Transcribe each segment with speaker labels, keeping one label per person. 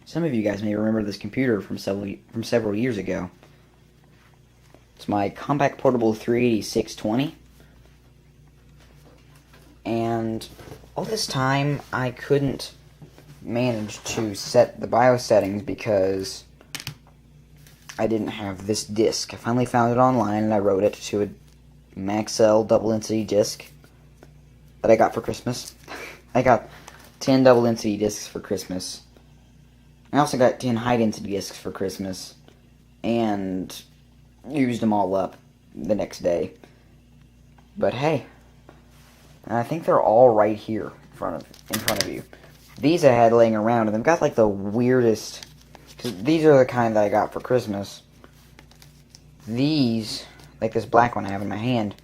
Speaker 1: Some of you guys may remember this computer from several years ago. It's my Compaq Portable 38620. And all this time, I couldn't manage to set the BIOS settings because I didn't have this disk. I finally found it online and I wrote it to a Maxell double-density disk that I got for Christmas. I got 10 double-density disks for Christmas. I also got 10 high-density disks for Christmas, and used them all up the next day. But hey, I think they're all right here in front of you. These I had laying around, and they've got like the weirdest. Cause these are the kind that I got for Christmas. These, like this black one I have in my hand.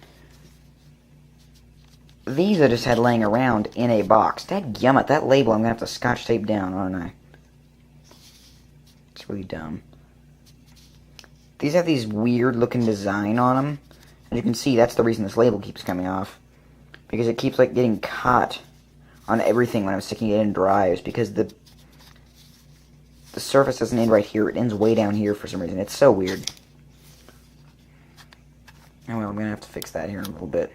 Speaker 1: These I just had laying around in a box. Dadgummit, that label I'm gonna have to scotch tape down, aren't I? It's really dumb. These have these weird looking design on them. And you can see that's the reason this label keeps coming off. Because it keeps like getting caught on everything when I'm sticking it in drives. Because the surface doesn't end right here. It ends way down here for some reason. It's so weird. Oh well, I'm going to have to fix that here in a little bit.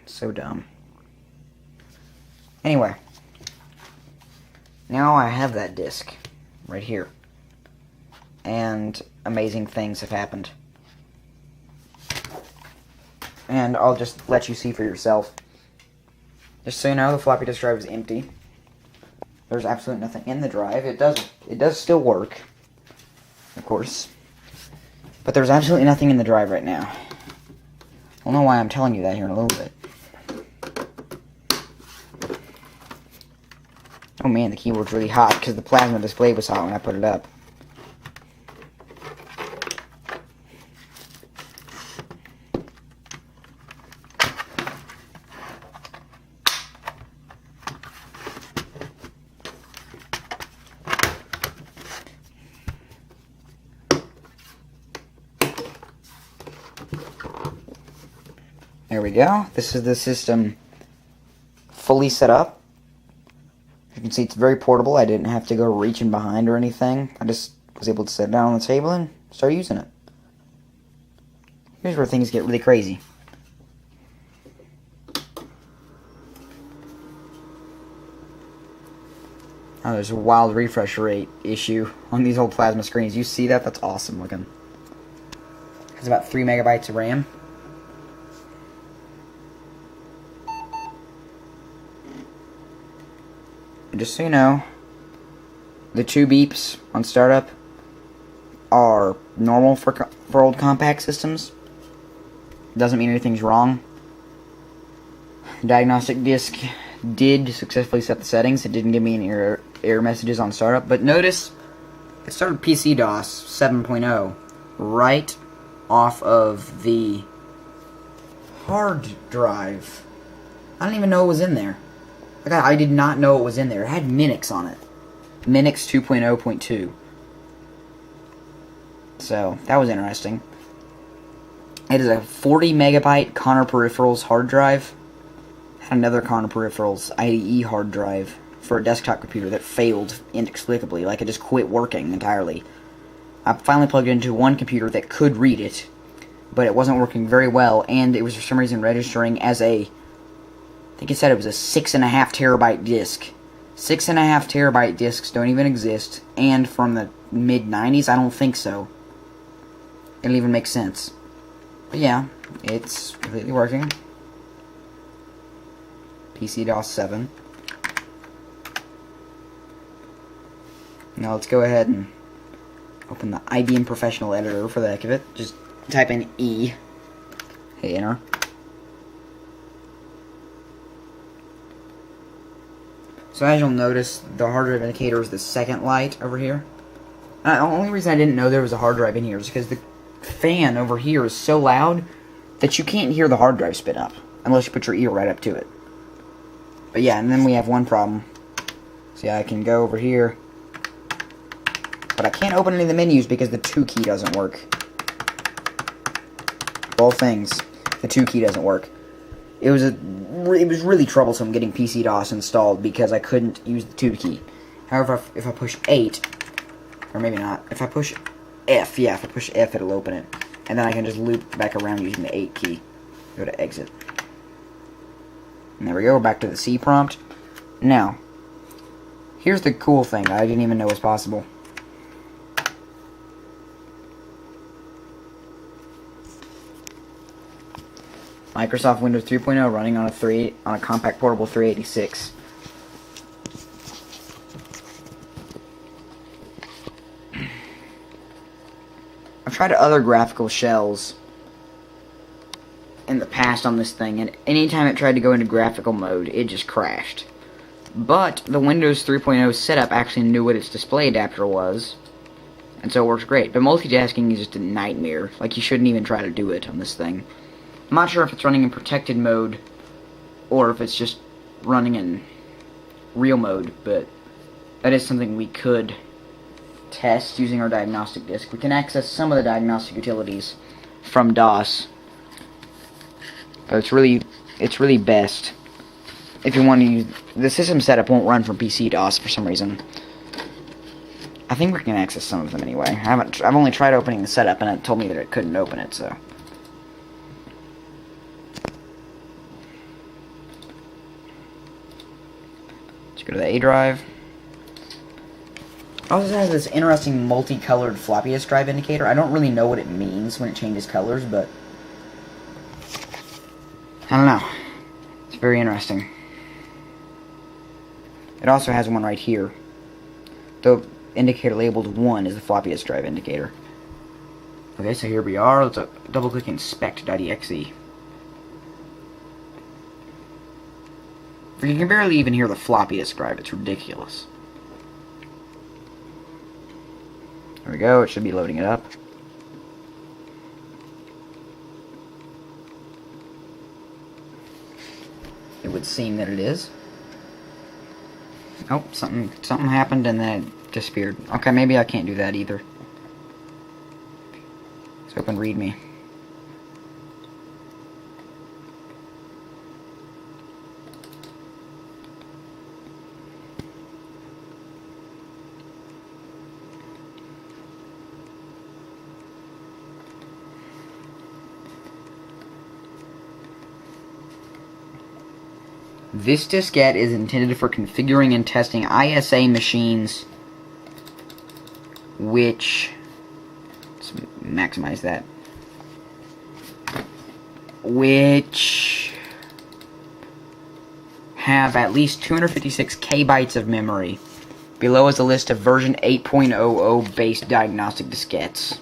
Speaker 1: It's so dumb. Anyway. Now I have that disc. Right here. And amazing things have happened. And I'll just let you see for yourself. Just so you know, the floppy disk drive is empty. There's absolutely nothing in the drive. It does still work, of course. But there's absolutely nothing in the drive right now. I'll know why I'm telling you that here in a little bit. Oh man, the keyboard's really hot because the plasma display was hot when I put it up. There we go. This is the system fully set up. You can see it's very portable. I didn't have to go reaching behind or anything. I just was able to sit down on the table and start using it. Here's where things get really crazy. Oh, there's a wild refresh rate issue on these old plasma screens. You see that? That's awesome looking. It's about 3 megabytes of RAM. Just so you know, the 2 beeps on startup are normal for old Compaq systems. Doesn't mean anything's wrong. The diagnostic disc did successfully set the settings. It didn't give me any error messages on startup. But notice, it started PC-DOS 7.0 right off of the hard drive. I don't even know what was in there. I did not know it was in there. It had Minix on it. Minix 2.0.2. So, that was interesting. It is a 40 megabyte Connor Peripherals hard drive. Had another Connor Peripherals IDE hard drive for a desktop computer that failed inexplicably. Like, it just quit working entirely. I finally plugged it into one computer that could read it, but it wasn't working very well, and it was for some reason registering as a, I think it said it was a 6.5 terabyte disk. 6.5 terabyte disks don't even exist, and from the mid-90s, I don't think so. It don't even make sense. But yeah, it's completely working. PC-DOS 7. Now let's go ahead and open the IBM Professional Editor for the heck of it. Just type in E. Hit enter. So as you'll notice, the hard drive indicator is the second light over here. The only reason I didn't know there was a hard drive in here is because the fan over here is so loud that you can't hear the hard drive spin up unless you put your ear right up to it. But yeah, and then we have one problem. See, I can go over here, but I can't open any of the menus because the 2 key doesn't work. Both things, the 2 key doesn't work. It was really troublesome getting PC-DOS installed because I couldn't use the 2 key. However, if I push 8, or maybe not, if I push F, yeah, if I push F, it'll open it. And then I can just loop back around using the 8 key. Go to exit. And there we go, we're back to the C prompt. Now, here's the cool thing I didn't even know was possible. Microsoft Windows 3.0 running on a Compaq Portable 386. I've tried other graphical shells in the past on this thing, and anytime it tried to go into graphical mode, it just crashed. But the Windows 3.0 setup actually knew what its display adapter was, and so it works great. But multitasking is just a nightmare. Like, you shouldn't even try to do it on this thing. I'm not sure if it's running in protected mode, or if it's just running in real mode, but that is something we could test using our diagnostic disk. We can access some of the diagnostic utilities from DOS, but it's really best if you want to use the system setup. Won't run from PC DOS for some reason. I think we can access some of them anyway. I've only tried opening the setup, and it told me that it couldn't open it. So let's go to the A drive. It also has this interesting multicolored floppy disk drive indicator. I don't really know what it means when it changes colors, but I don't know. It's very interesting. It also has one right here. The indicator labeled 1 is the floppy disk drive indicator. Okay, so here we are. Let's double-click inspect.exe. You can barely even hear the floppy disk drive. It's ridiculous. There we go. It should be loading it up. It would seem that it is. Oh, something happened and then it disappeared. Okay, maybe I can't do that either. Let's open README. This diskette is intended for configuring and testing ISA machines, which, let's maximize that, which have at least 256 KB of memory. Below is a list of version 8.00 based diagnostic diskettes.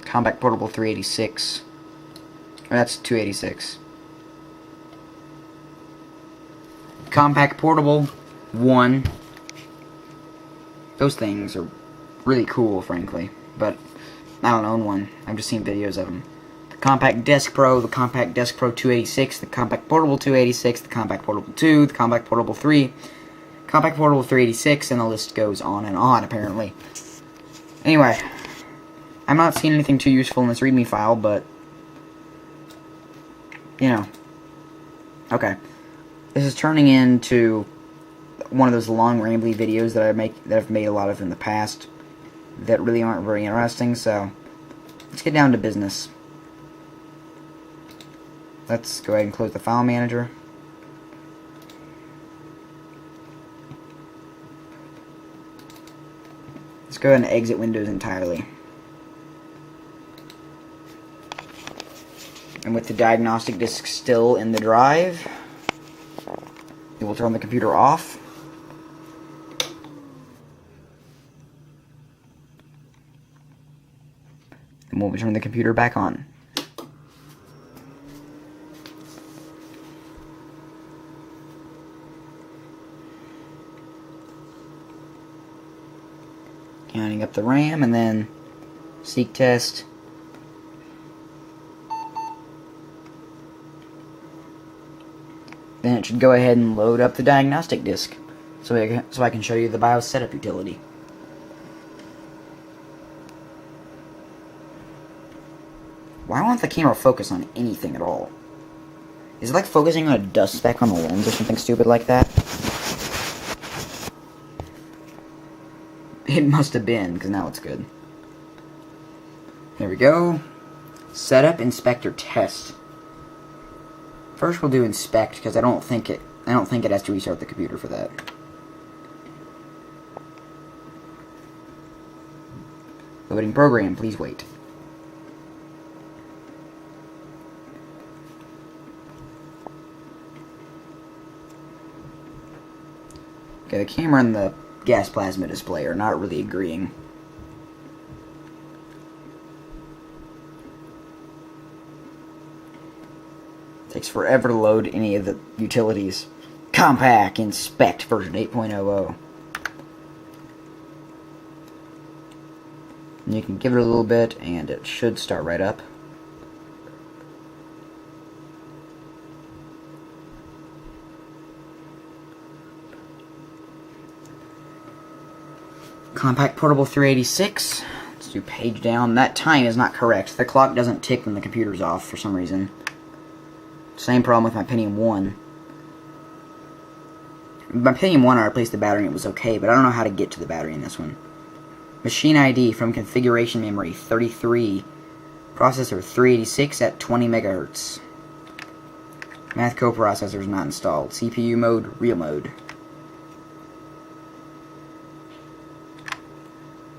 Speaker 1: Compaq Portable 386. Or that's 286. Compaq Portable 1. Those things are really cool, frankly. But I don't own one. I've just seen videos of them. The Compaq Desk Pro, the Compaq Desk Pro 286, the Compaq Portable 286, the Compaq Portable 2, the Compaq Portable 3, Compaq Portable 386, and the list goes on, apparently. Anyway, I'm not seeing anything too useful in this README file, but, you know. Okay. This is turning into one of those long, rambly videos that I've made a lot of in the past that really aren't very interesting, so let's get down to business. Let's go ahead and close the file manager. Let's go ahead and exit Windows entirely. And with the diagnostic disk still in the drive, we will turn the computer off. And we'll turn the computer back on. Counting up the RAM and then seek test. Then it should go ahead and load up the diagnostic disk, so I can show you the BIOS setup utility. Why won't the camera focus on anything at all? Is it like focusing on a dust speck on the lens or something stupid like that? It must have been, because now it's good. There we go. Setup, inspector, test. First we'll do inspect, because I don't think it has to restart the computer for that. Loading program, please wait. Okay, the camera and the gas plasma display are not really agreeing. Takes forever to load any of the utilities. Compaq Inspect version 8.00. And you can give it a little bit and it should start right up. Compaq Portable 386. Let's do page down. That time is not correct. The clock doesn't tick when the computer's off for some reason. Same problem with my Pentium 1. My Pentium 1, I replaced the battery and it was okay, but I don't know how to get to the battery in this one. Machine ID from configuration memory 33. Processor 386 at 20 MHz. Math coprocessor is not installed. CPU mode, real mode.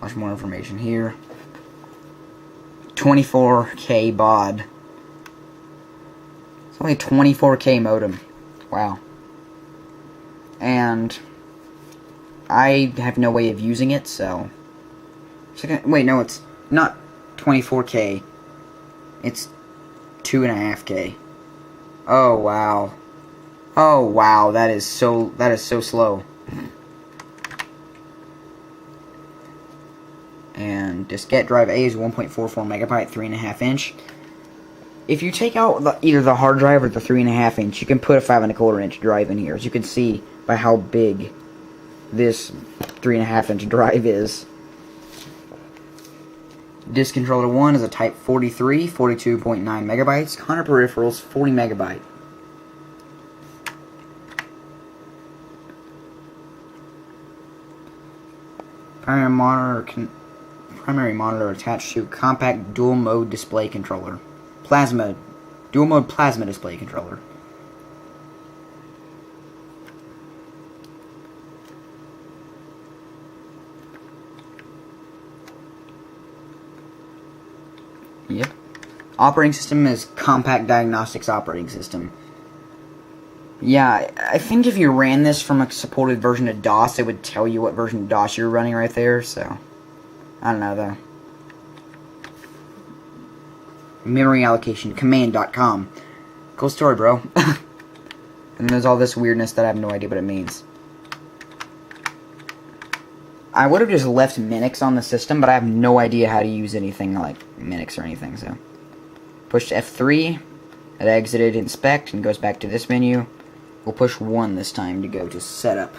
Speaker 1: Much more information here. 24K baud. It's only a 24K modem. Wow. And I have no way of using it, so... Wait, no, it's not 24K. It's 2.5K. Oh, wow. Oh, wow, that is so slow. And diskette drive A is 1.44 megabyte, 3.5 inch. If you take out either the hard drive or the 3.5 inch, you can put a 5.25 inch drive in here. As you can see by how big this 3.5 inch drive is. Disk controller 1 is a Type 43, 42.9 megabytes. 100 peripherals, 40 megabyte. Primary monitor attached to Compaq dual mode display controller. Dual mode plasma display controller. Yep. Operating system is Compaq Diagnostics operating system. Yeah, I think if you ran this from a supported version of DOS, it would tell you what version of DOS you were running right there, so... I don't know, though. Memory allocation, command.com. Cool story, bro. And there's all this weirdness that I have no idea what it means. I would have just left Minix on the system, but I have no idea how to use anything like Minix or anything, so... Pushed F3, it exited inspect, and goes back to this menu. We'll push 1 this time to go to setup.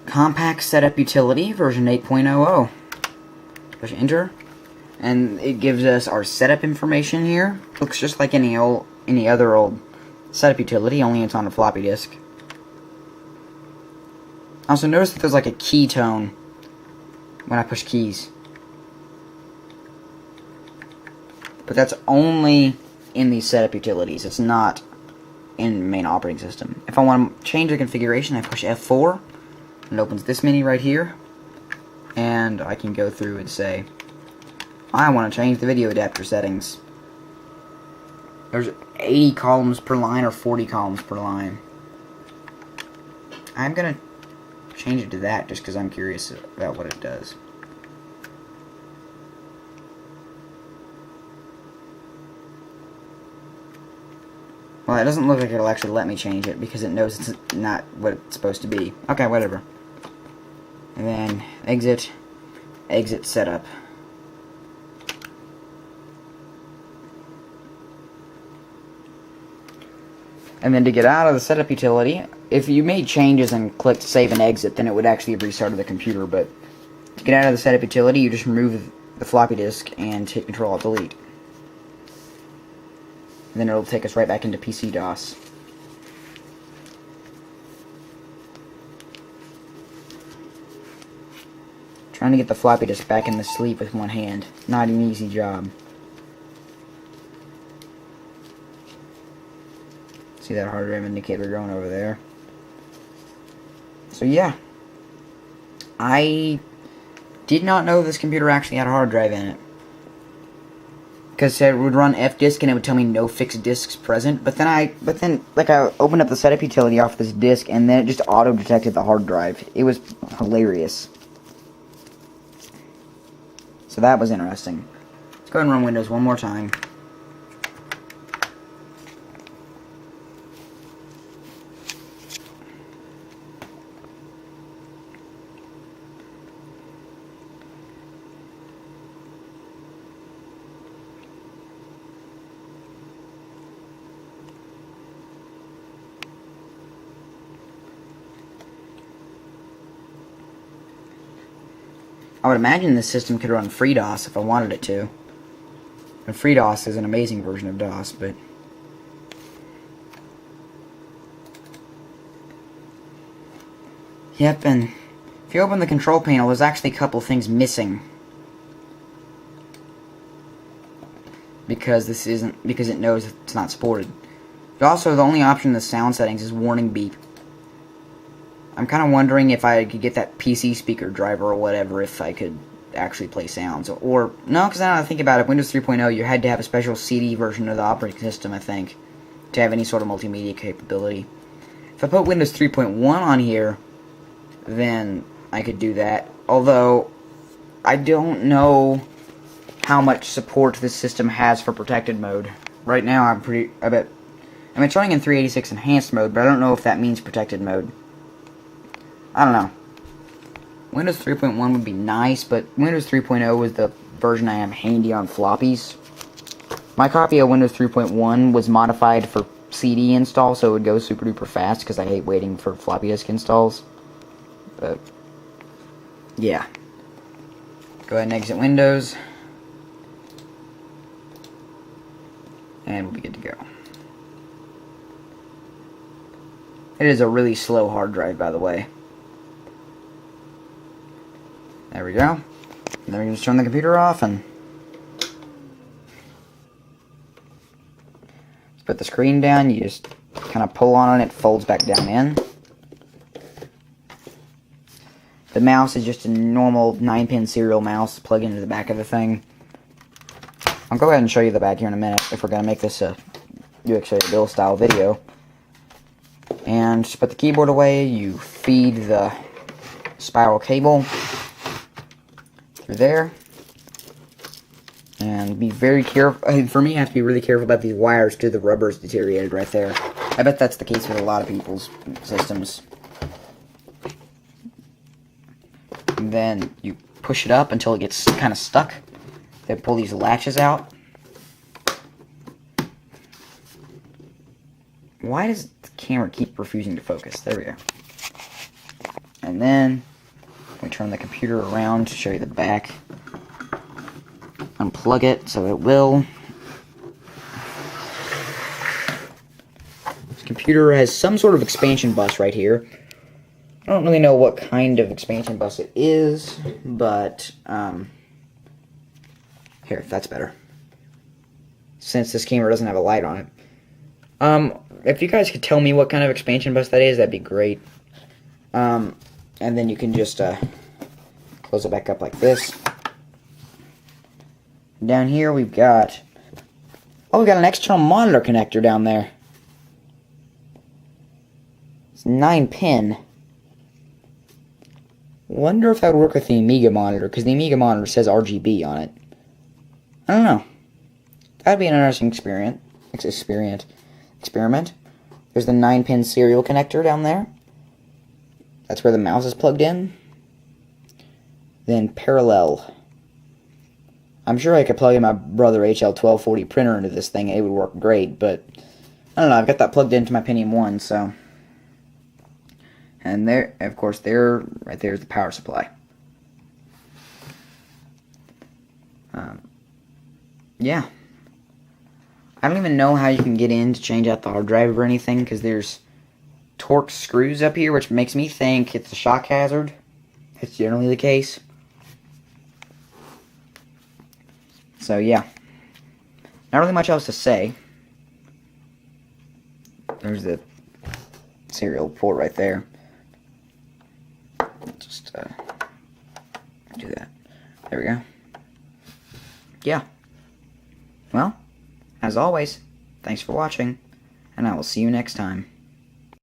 Speaker 1: Compaq Setup Utility, version 8.00. Push enter, and it gives us our setup information here. Looks just like any other old setup utility, only it's on a floppy disk. Also notice that there's like a key tone when I push keys. But that's only in these setup utilities. It's not in the main operating system. If I want to change the configuration, I push F4. It opens this menu right here, and I can go through and say, I want to change the video adapter settings. There's 80 columns per line or 40 columns per line. I'm going to change it to that just because I'm curious about what it does. Well, it doesn't look like it'll actually let me change it because it knows it's not what it's supposed to be. Okay, whatever. And then exit setup. And then to get out of the setup utility, if you made changes and clicked save and exit, then it would actually have restarted the computer. But to get out of the setup utility, you just remove the floppy disk and hit Control-Alt-Delete. And then it'll take us right back into PC-DOS. Trying to get the floppy disk back in the sleeve with one hand. Not an easy job. See that hard drive indicator going over there. So yeah. I did not know this computer actually had a hard drive in it. Because it would run fdisk and it would tell me no fixed disks present. But then I opened up the setup utility off this disk and then it just auto detected the hard drive. It was hilarious. So that was interesting. Let's go ahead and run Windows one more time. I would imagine this system could run FreeDOS if I wanted it to. And FreeDOS is an amazing version of DOS, but... Yep, and if you open the control panel, there's actually a couple things missing. Because it knows it's not supported. But also, the only option in the sound settings is warning beep. I'm kind of wondering if I could get that PC speaker driver or whatever if I could actually play sounds. Or, no, because now that I think about it, Windows 3.0, you had to have a special CD version of the operating system, I think, to have any sort of multimedia capability. If I put Windows 3.1 on here, then I could do that. Although, I don't know how much support this system has for protected mode. Right now, it's running in 386 enhanced mode, but I don't know if that means protected mode. I don't know. Windows 3.1 would be nice, but Windows 3.0 was the version I have handy on floppies. My copy of Windows 3.1 was modified for CD install, so it would go super duper fast, because I hate waiting for floppy disk installs. But, yeah. Go ahead and exit Windows. And we'll be good to go. It is a really slow hard drive, by the way. There we go. And then we can just turn the computer off and put the screen down. You just kind of pull on it, it folds back down in. The mouse is just a normal 9-pin serial mouse plug into the back of the thing. I'll go ahead and show you the back here in a minute if we're going to make this a UXA Bill style video. And just put the keyboard away, you feed the spiral cable through there. And be very careful. For me, I have to be really careful about these wires too. The rubber's deteriorated right there. I bet that's the case with a lot of people's systems. And then you push it up until it gets kind of stuck. Then pull these latches out. Why does the camera keep refusing to focus? There we go. And then we turn the computer around to show you the back. Unplug it so it will. This computer has some sort of expansion bus right here. I don't really know what kind of expansion bus it is, but here, that's better. Since this camera doesn't have a light on it. If you guys could tell me what kind of expansion bus that is, that'd be great. And then you can just close it back up like this. Down here we've got... Oh, we got an external monitor connector down there. It's 9-pin. Wonder if that would work with the Amiga monitor, because the Amiga monitor says RGB on it. I don't know. That'd be an interesting experience. experiment. There's the 9-pin serial connector down there. That's where the mouse is plugged in. Then parallel. I'm sure I could plug in my brother HL1240 printer into this thing. It would work great, but I don't know. I've got that plugged into my Pentium 1, so. And there, of course, right there is the power supply. Yeah. I don't even know how you can get in to change out the hard drive or anything, because there's Torx screws up here, which makes me think it's a shock hazard. It's generally the case. So, yeah. Not really much else to say. There's the serial port right there. Just do that. There we go. Yeah. Well, as always, thanks for watching, and I will see you next time.